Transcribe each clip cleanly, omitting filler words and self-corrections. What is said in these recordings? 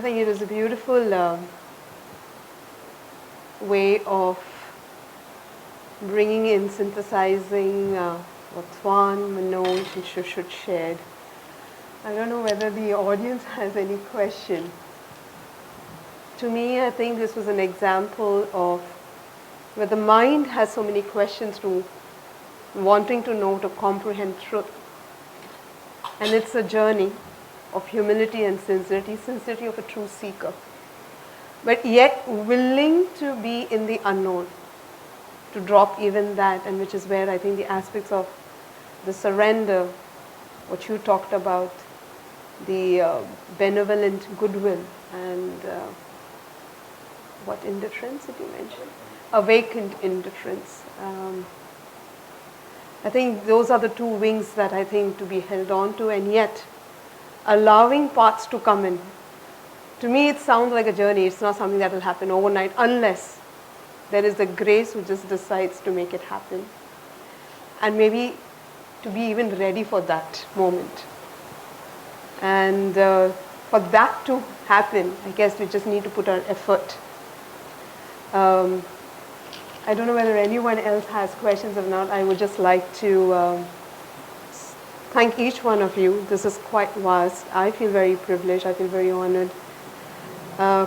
think it was a beautiful way of bringing in, synthesizing what Toine, Manoj and Shushut shared. I don't know whether the audience has any question. To me, I think this was an example of where the mind has so many questions to wanting to know, to comprehend truth. And it's a journey of humility and sincerity of a true seeker. But yet willing to be in the unknown, to drop even that, and which is where I think the aspects of the surrender, what you talked about, the benevolent goodwill, and what indifference did you mention? Awakened indifference. I think those are the two wings that I think to be held on to, and yet allowing paths to come in. To me, it sounds like a journey. It's not something that will happen overnight unless there is a grace who just decides to make it happen. And maybe to be even ready for that moment. And for that to happen, I guess we just need to put our effort. I don't know whether anyone else has questions. If not, I would just like to thank each one of you. This is quite vast. I feel very privileged. I feel very honored.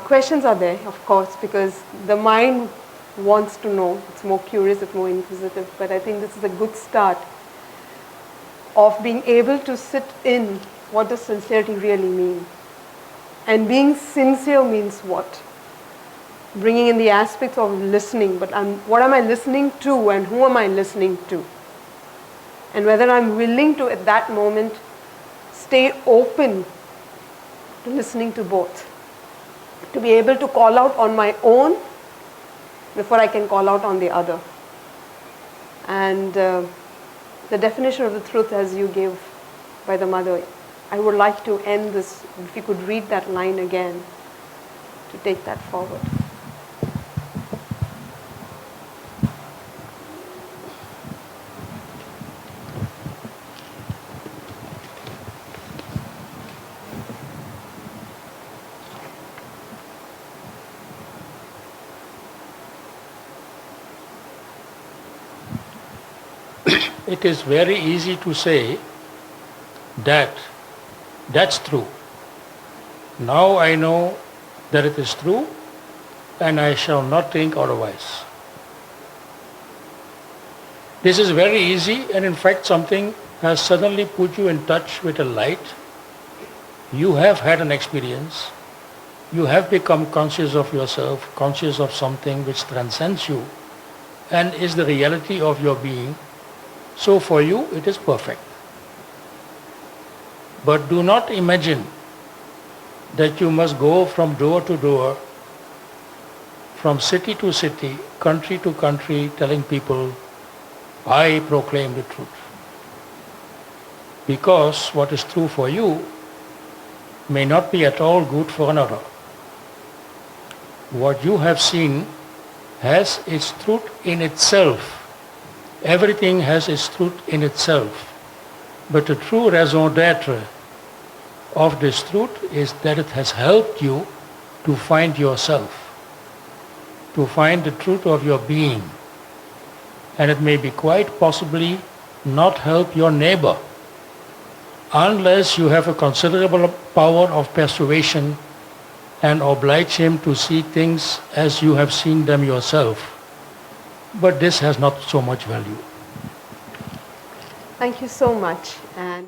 Questions are there, of course, because the mind wants to know. It's more curious, it's more inquisitive. But I think this is a good start of being able to sit in what does sincerity really mean. And being sincere means what? Bringing in the aspects of listening, but what am I listening to and who am I listening to? And whether I'm willing to, at that moment, stay open to listening to both. To be able to call out on my own before I can call out on the other. And the definition of the truth as you gave by the mother, I would like to end this, if you could read that line again, to take that forward. It is very easy to say that that's true. Now I know that it is true and I shall not think otherwise. This is very easy, and in fact something has suddenly put you in touch with a light. You have had an experience. You have become conscious of yourself, conscious of something which transcends you and is the reality of your being. So for you it is perfect. But do not imagine that you must go from door to door, from city to city, country to country, telling people, I proclaim the truth. Because what is true for you may not be at all good for another. What you have seen has its truth in itself. Everything has its truth in itself. But the true raison d'être of this truth is that it has helped you to find yourself, to find the truth of your being. And it may be quite possibly not help your neighbor unless you have a considerable power of persuasion and oblige him to see things as you have seen them yourself. But this has not so much value. Thank you so much. And